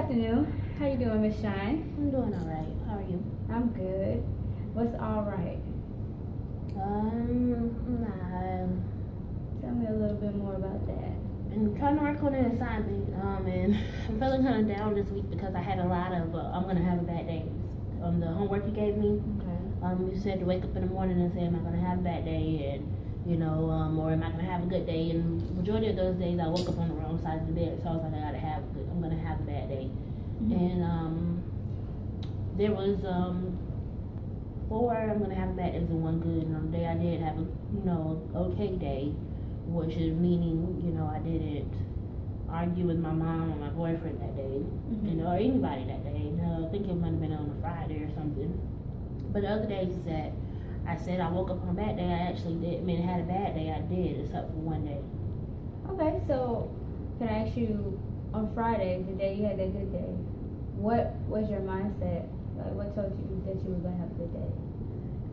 afternoon. How you doing, Miss Shine? I'm doing all right. How are you? I'm good. What's all right? Nah. Tell me a little bit more about that. I'm trying to work on an assignment. And I'm feeling kind of down this week because I had a lot of I'm gonna have a bad days. The homework you gave me. Okay. You said to wake up in the morning and say, am I gonna have a bad day? And or am I gonna have a good day? And majority of those days I woke up on the wrong side of the bed, so I was like, I'm gonna have a bad day. Mm-hmm. And there was 4 I'm gonna have a bad days and 1 good. And on the day I did have a okay day, which is meaning I didn't argue with my mom or my boyfriend that day, Mm-hmm. or anybody that day. I think it might have been on a Friday or something. But the other days that I said I woke up on a bad day, I actually did. I mean, I had a bad day, I did, except for one day. Okay, so can I ask you, on Friday, the day you had that good day, what was your mindset? Like, what told you that you were gonna have a good day?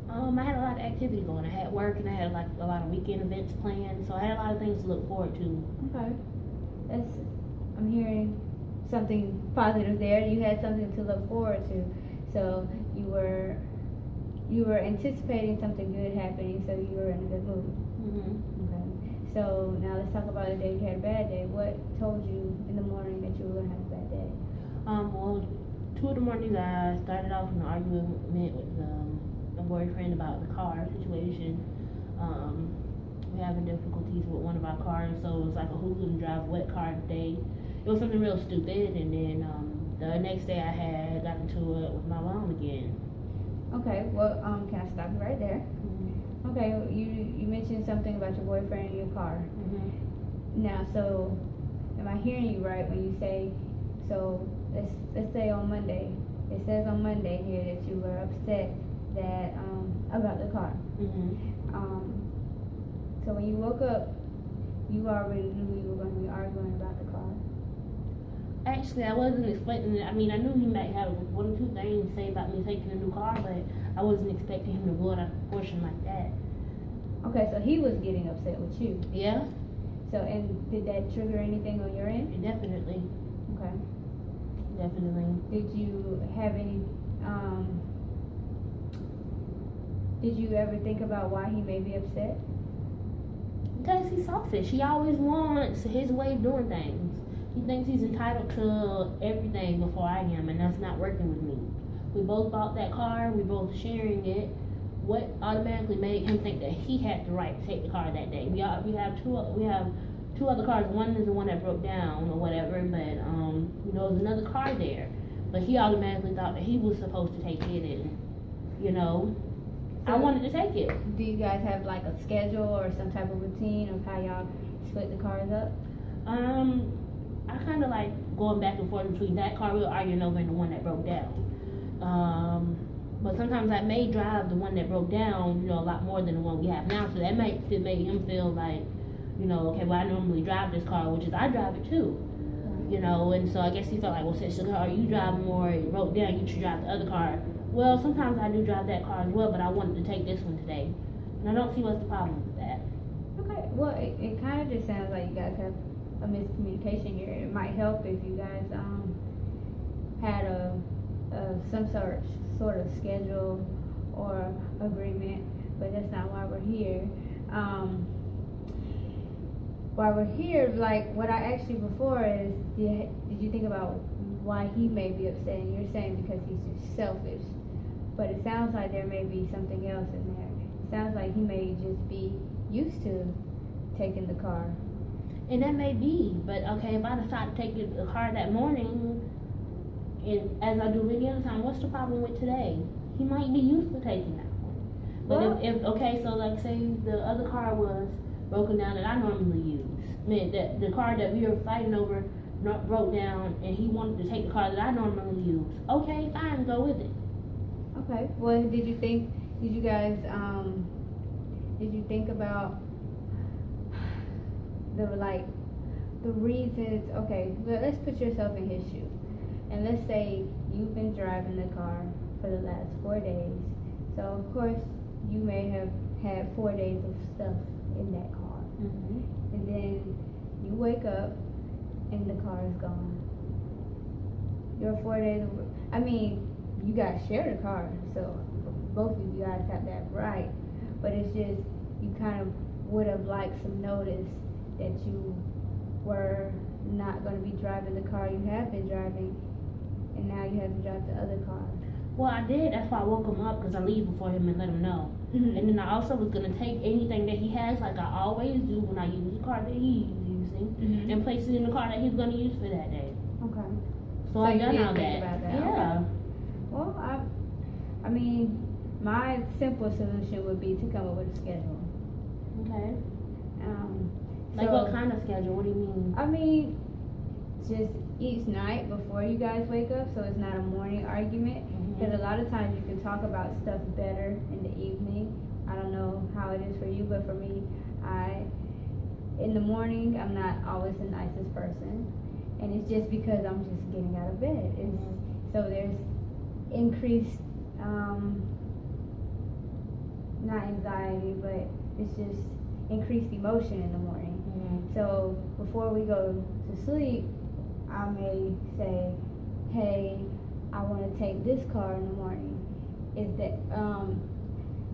I had a lot of activity going. I had work and I had like a lot of weekend events planned, so I had a lot of things to look forward to. Okay, I'm hearing something positive there. You had something to look forward to, so you were anticipating something good happening, so you were in a good mood. Mm-hmm. Okay. So now let's talk about the day you had a bad day. What told you in the morning that you were gonna have a bad day? Well, 2 of the mornings I started off in an argument with my boyfriend about the car situation. We're having difficulties with one of our cars, so it was like a who's gonna drive what car today. It was something real stupid, and then the next day I had got into it with my mom again. Okay, well, can I stop you right there? Mm-hmm. Okay, you mentioned something about your boyfriend and your car. Mm-hmm. Now, so am I hearing you right when you say, so let's say on Monday, it says on Monday here that you were upset that about the car. Mm-hmm. So when you woke up, you already knew you were going to be arguing about the car. Actually, I wasn't expecting it. I mean, I knew he might have 1 or 2 things to say about me taking a new car, but I wasn't expecting him to blow it out of proportion like that. Okay, so he was getting upset with you. Yeah. So, and did that trigger anything on your end? Definitely. Okay. Definitely. Did you have any, did you ever think about why he may be upset? Because he's selfish. He always wants his way of doing things. He thinks he's entitled to everything before I am, and that's not working with me. We both bought that car. We both sharing it. What automatically made him think that he had the right to take the car that day? We have two other cars. One is the one that broke down or whatever, but there's another car there. But he automatically thought that he was supposed to take it, and So I wanted to take it. Do you guys have like a schedule or some type of routine of how y'all split the cars up? I kind of like going back and forth between that car we were arguing over and the one that broke down. But sometimes I may drive the one that broke down, a lot more than the one we have now. So that made him feel like, okay, well I normally drive this car, which is I drive it too. And so I guess he felt like, well, since the car you drive more, it broke down, you should drive the other car. Well, sometimes I do drive that car as well, but I wanted to take this one today. And I don't see what's the problem with that. Okay, well, it kind of just sounds like you guys have a miscommunication here. It might help if you guys had some sort of schedule or agreement, but that's not why we're here. Why we're here, like what I asked you before is, did you think about why he may be upset? And you're saying because he's just selfish, but it sounds like there may be something else in there. It sounds like he may just be used to taking the car. And that may be, but okay, if I decide to take the car that morning, and as I do any other time, what's the problem with today? He might be used to taking that one. But Well, if okay, so like say the other car was broken down that I normally use. I mean, the car that we were fighting over broke down, and he wanted to take the car that I normally use. Okay, fine, go with it. Okay. Well, did you think about the reasons? Okay, let's put yourself in his shoes, and let's say you've been driving the car for the last 4 days. So of course you may have had 4 days of stuff in that car, Mm-hmm. and then you wake up and the car is gone. Your 4 days. I mean, you guys share the car, so both of you guys have that right. But it's just you kind of would have liked some notice that you were not going to be driving the car you have been driving, and now you have to drive the other car. Well, I did. That's why I woke him up, because I leave before him and let him know. Mm-hmm. And then I also was going to take anything that he has, like I always do when I use the car that he's using, Mm-hmm. and place it in the car that he's going to use for that day. Okay. So I you done did all think that. about that. Yeah. Okay. Well, I mean, my simple solution would be to come up with a schedule. Okay. Like So, what kind of schedule? What do you mean? I mean, just each night before you guys wake up, so it's not a morning argument. Because a lot of times you can talk about stuff better in the evening. I don't know how it is for you, but for me, in the morning, I'm not always the nicest person. And it's just because I'm just getting out of bed. So there's increased, not anxiety, but it's just increased emotion in the morning. So before we go to sleep, I may say, hey, I want to take this car in the morning. Is that,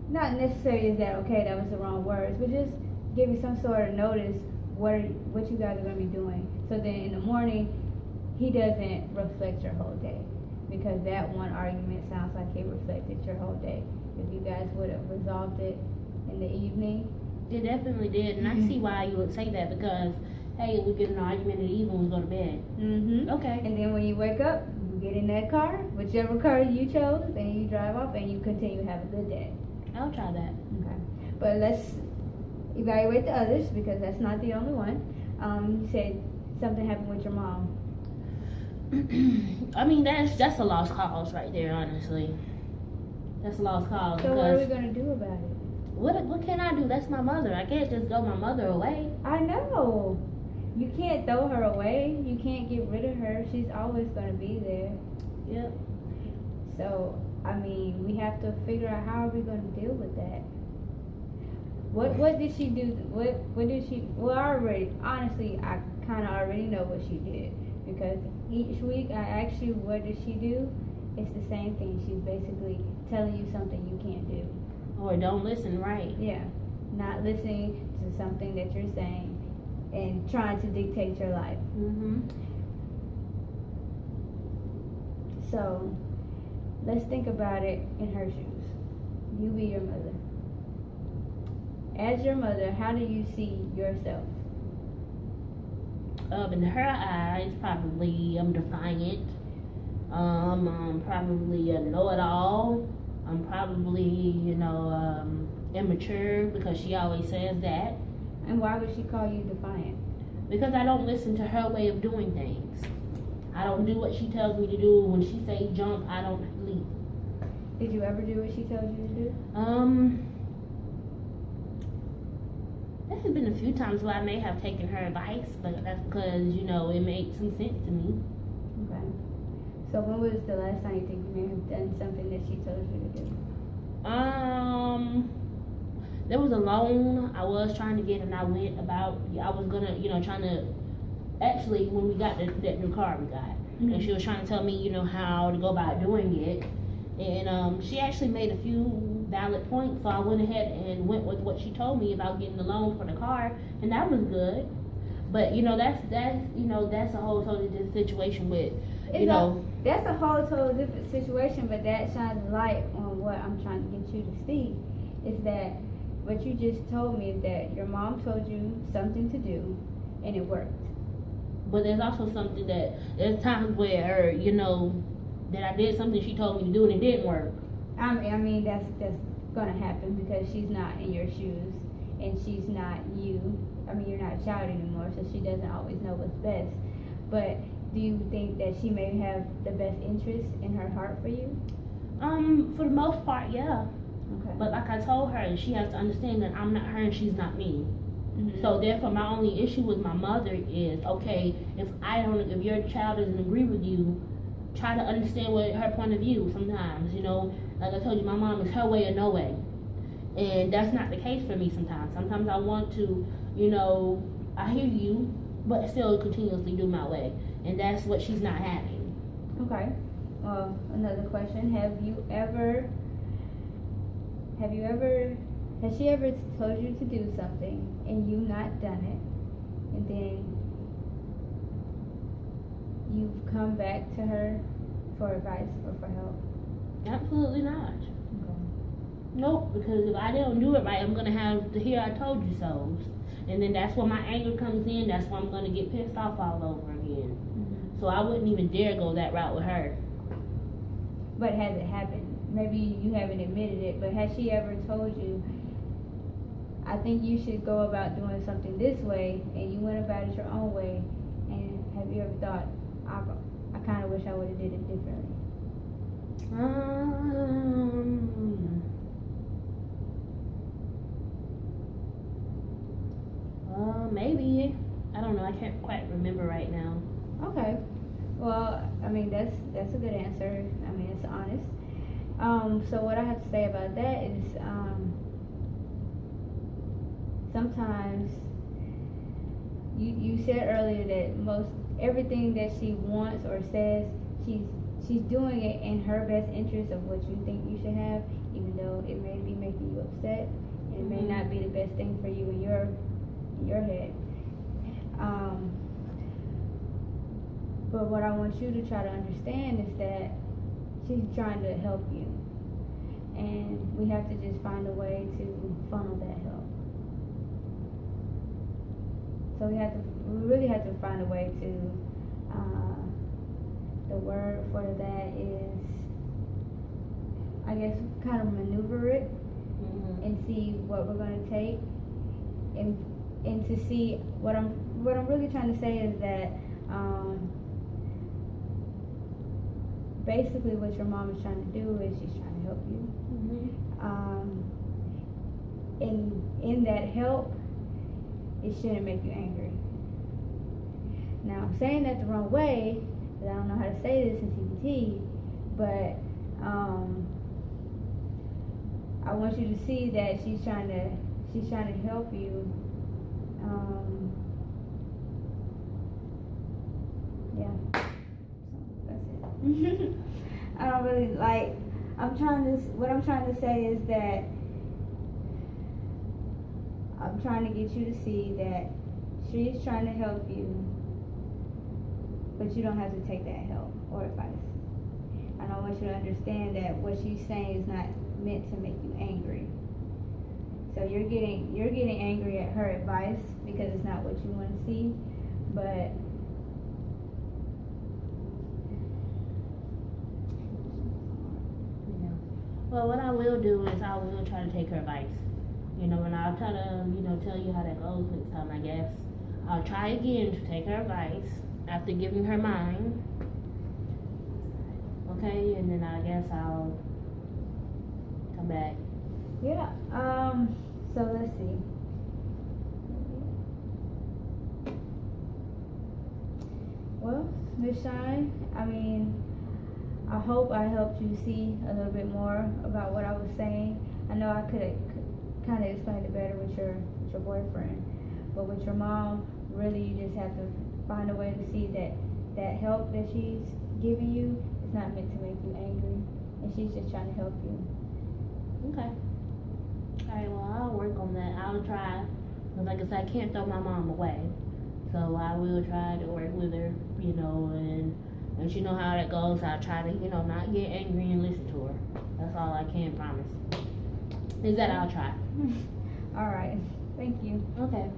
not necessarily is that okay, that was the wrong words, but just give you some sort of notice what you guys are going to be doing. So then in the morning, he doesn't reflect your whole day, because that one argument sounds like it reflected your whole day. If you guys would have resolved it in the evening. It definitely did, and I see why you would say that, because, hey, we get in an argument in the evening, we go to bed. Mm-hmm. Okay. And then when you wake up, you get in that car, whichever car you chose, and you drive off, and you continue to have a good day. I'll try that. Okay. But let's evaluate the others, because that's not the only one. You said something happened with your mom. I mean, that's a lost cause right there, honestly. That's a lost cause. So what are we going to do about it? What can I do? That's my mother. I can't just throw my mother away. I know. You can't throw her away. You can't get rid of her. She's always going to be there. Yep. So, I mean, we have to figure out how are we going to deal with that. What did she do? What did she? Well, honestly, I kind of already know what she did, because each week I ask you what did she do. It's the same thing. She's basically telling you something you can't do. Or don't listen, right? Yeah, not listening to something that you're saying and trying to dictate your life. So, let's think about it in her shoes. You be your mother. As your mother, how do you see yourself? In her eyes, probably I'm defiant. I'm probably a know-it-all. I'm probably, immature, because she always says that. And why would she call you defiant? Because I don't listen to her way of doing things. I don't do what she tells me to do. When she says jump, I don't leap. Did you ever do what she tells you to do? There have been a few times where I may have taken her advice, but that's because, it made some sense to me. Okay. So when was the last time you think you may have done something that she told you to do? There was a loan I was trying to get, and I went about, I was gonna, trying to, actually, when we got that new car we got, and she was trying to tell me, how to go about doing it, and she actually made a few valid points, so I went ahead and went with what she told me about getting the loan for the car, and that was good. But that's a whole totally different situation with, That's a whole total different situation, but that shines light on what I'm trying to get you to see. Is that what you just told me, is that your mom told you something to do, and it worked. But there's also something there's times where, that I did something she told me to do and it didn't work. I mean that's gonna happen, because she's not in your shoes, and she's not you. I mean, you're not a child anymore, so she doesn't always know what's best. But do you think that she may have the best interest in her heart for you? For the most part, yeah. Okay. But like I told her, she has to understand that I'm not her and she's not me. Mm-hmm. So therefore, my only issue with my mother is, okay, if your child doesn't agree with you, try to understand her point of view sometimes, Like I told you, my mom is her way or no way. And that's not the case for me sometimes. Sometimes I want to, I hear you, but still continuously do my way. And that's what she's not having. Okay. Well, another question. Has she ever told you to do something and you not done it, and then you've come back to her for advice or for help? Absolutely not. Okay. Nope, because if I don't do it right, I'm gonna have to hear I told you so. And then that's where my anger comes in, that's where I'm gonna get pissed off all over again. Mm-hmm. So I wouldn't even dare go that route with her. But has it happened? Maybe you haven't admitted it, but has she ever told you, I think you should go about doing something this way, and you went about it your own way, and have you ever thought, I kind of wish I would have did it differently? Maybe. I don't know. I can't quite remember right now. Okay. Well, I mean, that's a good answer. I mean, it's honest. So what I have to say about that is, sometimes you said earlier that most everything that she wants or says, she's doing it in her best interest of what you think you should have, even though it may be making you upset, and it may not be the best thing for you in your head. But what I want you to try to understand is that she's trying to help you, and we have to just find a way to funnel that help. So we really have to find a way to, the word for that is, I guess, kind of maneuver it, and see what we're going to take, and to see what I'm really trying to say is that, basically what your mom is trying to do is she's trying to help you. In that help, it shouldn't make you angry. Now, I'm saying that the wrong way, because I don't know how to say this in CBT, but I want you to see that she's trying to help you. Yeah. So that's it. I don't really like. What I'm trying to say is that I'm trying to get you to see that she's trying to help you, but you don't have to take that help or advice. And I want you to understand that what she's saying is not meant to make you angry. So you're getting angry at her advice because it's not what you want to see, but well, what I will do is I will try to take her advice. And I'll try to, tell you how that goes next time, I guess. I'll try again to take her advice after giving her mine. Okay, and then I guess I'll come back. Yeah, so let's see. Well, Miss Shine, I mean, I hope I helped you see a little bit more about what I was saying. I know I could have kind of explained it better with your boyfriend, but with your mom, really you just have to find a way to see that help that she's giving you is not meant to make you angry, and she's just trying to help you. Okay. Alright, well, I'll work on that. I'll try. Because like I said, I can't throw my mom away. So I will try to work with her, and once you know how that goes, I'll try to, not get angry and listen to her. That's all I can promise. Is that I'll try. Alright. Thank you. Okay.